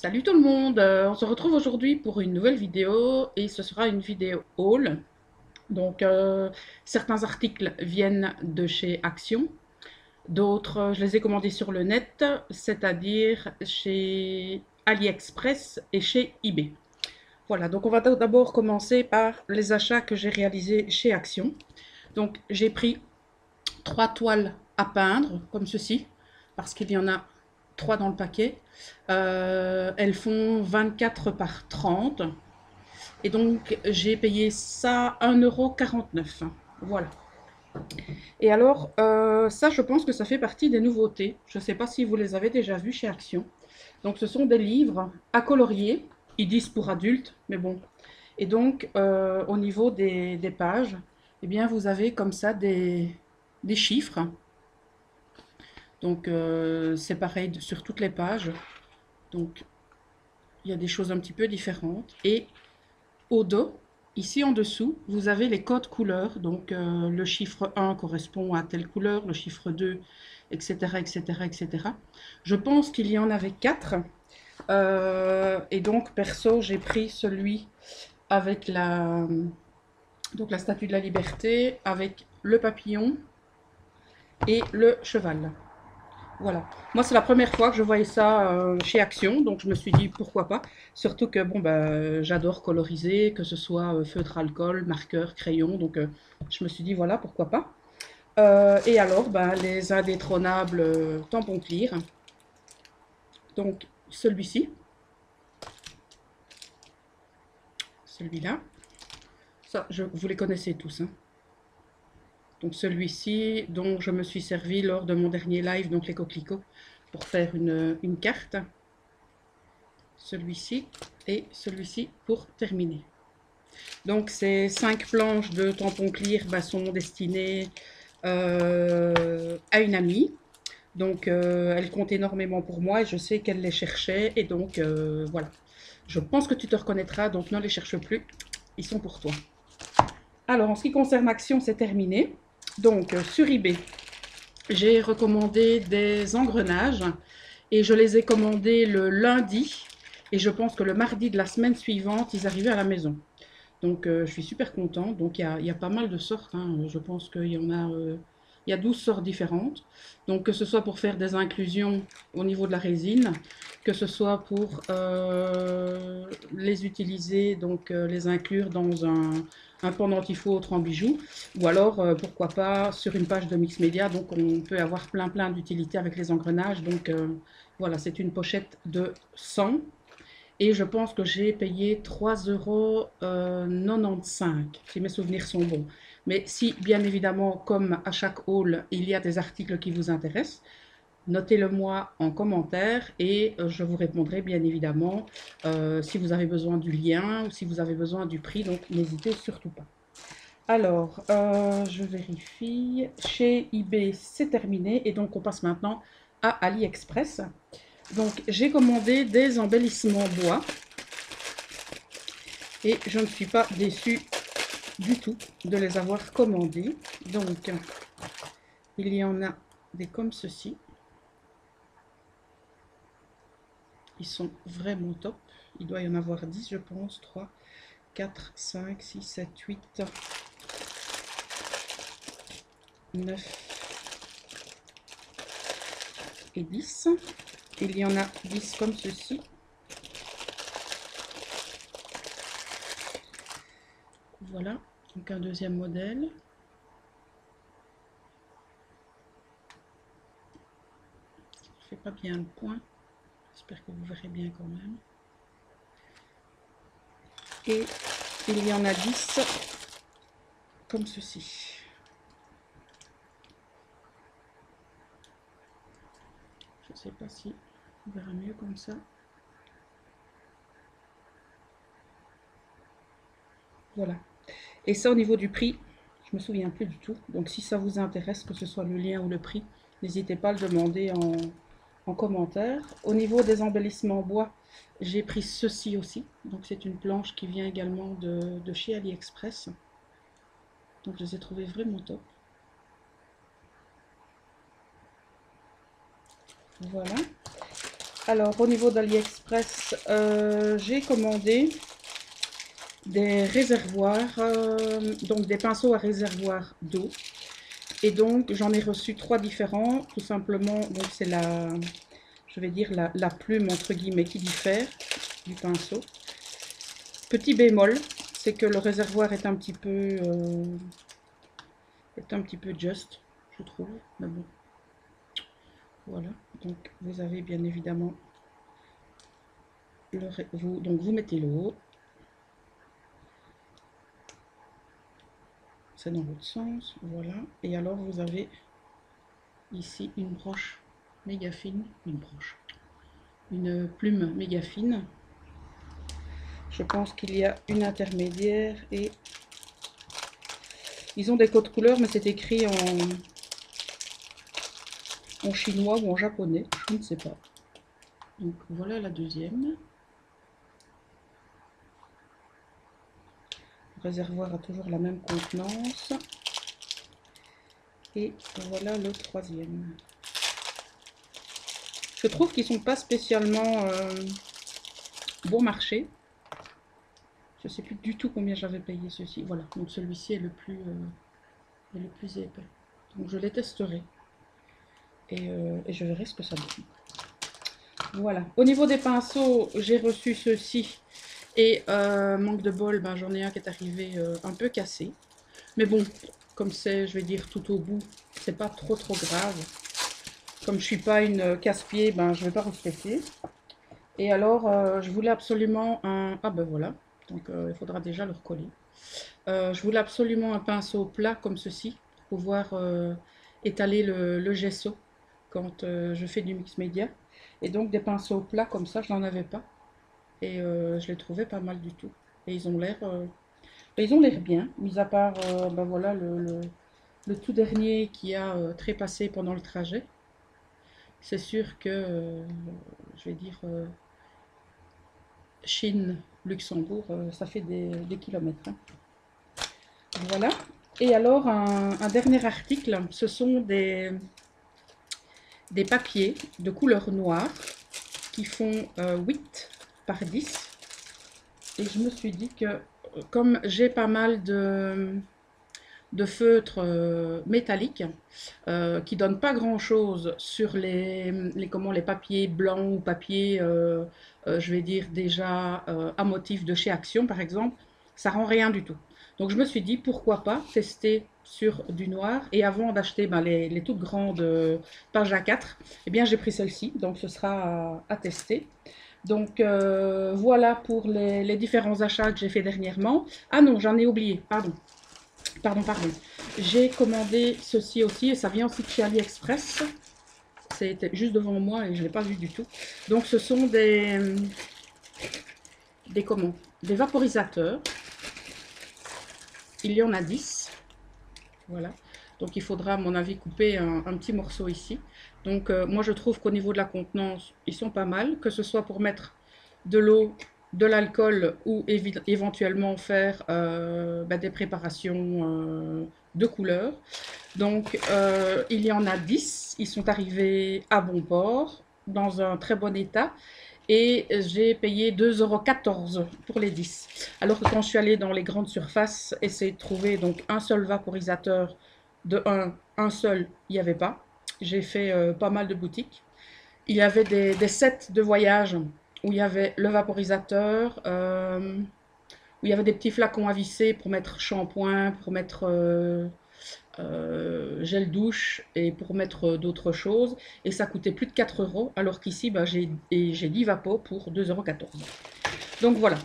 Salut tout le monde, on se retrouve aujourd'hui pour une nouvelle vidéo et ce sera une vidéo haul. Donc certains articles viennent de chez Action, d'autres je les ai commandés sur le net, c'est-à-dire chez AliExpress et chez eBay. Voilà, donc on va d'abord commencer par les achats que j'ai réalisés chez Action. Donc j'ai pris 3 toiles à peindre, comme ceci, parce qu'il y en a 3 dans le paquet. Elles font 24 par 30. Et donc, j'ai payé ça 1,49 €. Voilà. Et alors, ça, je pense que ça fait partie des nouveautés. Je ne sais pas si vous les avez déjà vus chez Action. Donc, ce sont des livres à colorier. Ils disent pour adultes, mais bon. Et donc, au niveau des pages, eh bien, vous avez comme ça des chiffres. Donc c'est pareil sur toutes les pages. Donc il y a des choses un petit peu différentes. Et au dos, ici en dessous, vous avez les codes couleurs. Donc le chiffre 1 correspond à telle couleur, le chiffre 2, etc. etc., etc. Je pense qu'il y en avait 4. Et donc perso, j'ai pris celui avec donc la statue de la liberté, avec le papillon et le cheval. Voilà. Moi, c'est la première fois que je voyais ça chez Action, donc je me suis dit pourquoi pas. Surtout que bon, bah, j'adore coloriser, que ce soit feutre alcool, marqueur, crayon, donc je me suis dit voilà pourquoi pas. Et alors, bah, les indétrônables tampons clear. Donc celui-ci, celui-là, ça, vous les connaissez tous, hein. Donc celui-ci, dont je me suis servi lors de mon dernier live, donc les coquelicots, pour faire une carte. Celui-ci et celui-ci pour terminer. Donc ces 5 planches de tampons clear sont destinées à une amie. Donc elle compte énormément pour moi et je sais qu'elle les cherchait. Et donc voilà. Je pense que tu te reconnaîtras, donc ne les cherche plus. Ils sont pour toi. Alors en ce qui concerne Action, c'est terminé. Donc sur eBay, j'ai recommandé des engrenages et je les ai commandés le lundi. Et je pense que le mardi de la semaine suivante, ils arrivaient à la maison. Donc je suis super contente. Donc il y a pas mal de sortes, hein. Je pense qu'il y en a, il y a 12 sortes différentes. Donc que ce soit pour faire des inclusions au niveau de la résine, que ce soit pour les utiliser, donc les inclure dans un pendentifautre en bijoux, ou alors pourquoi pas sur une page de mix média. Donc on peut avoir plein d'utilités avec les engrenages. Donc voilà, c'est une pochette de 100. Et je pense que j'ai payé 3,95 €, si mes souvenirs sont bons. Mais si, bien évidemment, comme à chaque haul, il y a des articles qui vous intéressent, notez-le moi en commentaire et je vous répondrai bien évidemment si vous avez besoin du lien ou si vous avez besoin du prix. Donc n'hésitez surtout pas. Alors, je vérifie. Chez eBay, c'est terminé. Et donc, on passe maintenant à AliExpress. Donc, j'ai commandé des embellissements bois. Et je ne suis pas déçue du tout de les avoir commandés. Donc, il y en a des comme ceci. Ils sont vraiment top. Il doit y en avoir 10, je pense. 3, 4, 5, 6, 7, 8, 9 et 10. Il y en a 10 comme ceci. Voilà, donc un deuxième modèle. Je ne fais pas bien le point. J'espère que vous verrez bien quand même. Et il y en a 10 comme ceci. Je ne sais pas si on verra mieux comme ça. Voilà. Et ça, au niveau du prix, je me souviens plus du tout. Donc, si ça vous intéresse, que ce soit le lien ou le prix, n'hésitez pas à le demander en commentaire. Au niveau des embellissements bois, j'ai pris ceci aussi. Donc, c'est une planche qui vient également de chez AliExpress. Donc, je les ai trouvés vraiment top. Voilà. Alors, au niveau d'AliExpress, j'ai commandé des réservoirs, donc des pinceaux à réservoir d'eau. Et donc, j'en ai reçu 3 différents, tout simplement. Donc, c'est la, je vais dire la plume, entre guillemets, qui diffère du pinceau. Petit bémol, c'est que le réservoir est un petit peu juste, je trouve. Mais bon, voilà. Donc, vous avez bien évidemment donc vous mettez l'eau. C'est dans l'autre sens, voilà. Et alors, vous avez ici une broche méga fine, une plume méga fine. Je pense qu'il y a une intermédiaire et ils ont des codes couleurs, mais c'est écrit en chinois ou en japonais, je ne sais pas. Donc voilà la deuxième. Le réservoir a toujours la même contenance. Et voilà le troisième. Je trouve qu'ils ne sont pas spécialement bon marché. Je ne sais plus du tout combien j'avais payé ceci. Voilà, donc celui-ci est le plus épais. Donc je les testerai. Et je verrai ce que ça donne. Voilà. Au niveau des pinceaux, j'ai reçu ceux-ci. Et manque de bol, ben, j'en ai un qui est arrivé un peu cassé. Mais bon, comme c'est, je vais dire, tout au bout, c'est pas trop grave. Comme je suis pas une casse-pied, ben, je vais pas respecter. Et alors, je voulais absolument un... Ah ben voilà, donc il faudra déjà le recoller. Je voulais absolument un pinceau plat comme ceci, pour pouvoir étaler le gesso quand je fais du mix média. Et donc des pinceaux plats comme ça, je n'en avais pas. Et je les trouvais pas mal du tout. Et ils ont l'air bien, mis à part ben voilà, le tout dernier qui a trépassé pendant le trajet. C'est sûr que, je vais dire, Chine, Luxembourg, ça fait des kilomètres. Hein. Voilà. Et alors, un dernier article, ce sont des papiers de couleur noire qui font 8 par 10. Et je me suis dit que, comme j'ai pas mal de feutres métalliques qui donnent pas grand chose sur les papiers blancs ou papiers je vais dire déjà à motif de chez Action par exemple, ça rend rien du tout. Donc je me suis dit pourquoi pas tester sur du noir, et avant d'acheter ben, les toutes grandes pages A4, eh bien j'ai pris celle-ci, donc ce sera à tester. Donc voilà pour les différents achats que j'ai fait dernièrement. Ah non, j'en ai oublié, pardon. Pardon. J'ai commandé ceci aussi, et ça vient aussi de chez AliExpress. C'était juste devant moi et je ne l'ai pas vu du tout. Donc ce sont des vaporisateurs. Il y en a 10. Voilà. Donc il faudra à mon avis couper un petit morceau ici. Donc moi je trouve qu'au niveau de la contenance, ils sont pas mal. Que ce soit pour mettre de l'eau, de l'alcool ou éventuellement faire des préparations de couleurs. Donc il y en a 10, ils sont arrivés à bon port, dans un très bon état, et j'ai payé 2,14 € pour les 10. Alors que quand je suis allée dans les grandes surfaces, essayer de trouver donc un seul vaporisateur, de un seul, il n'y avait pas. J'ai fait pas mal de boutiques. Il y avait des sets de voyage où il y avait le vaporisateur, où il y avait des petits flacons à visser pour mettre shampoing, pour mettre gel douche et pour mettre d'autres choses. Et ça coûtait plus de 4 €, alors qu'ici, bah, j'ai 10 vapos pour 2,14 €. Donc voilà.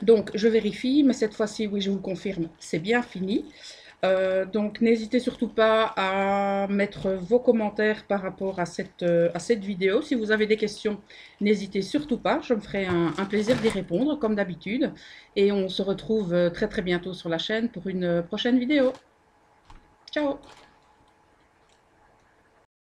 Donc je vérifie, mais cette fois-ci, oui, je vous le confirme, c'est bien fini. Donc n'hésitez surtout pas à mettre vos commentaires par rapport à cette vidéo. Si vous avez des questions, n'hésitez surtout pas, je me ferai un plaisir d'y répondre comme d'habitude. Et on se retrouve très bientôt sur la chaîne pour une prochaine vidéo. Ciao!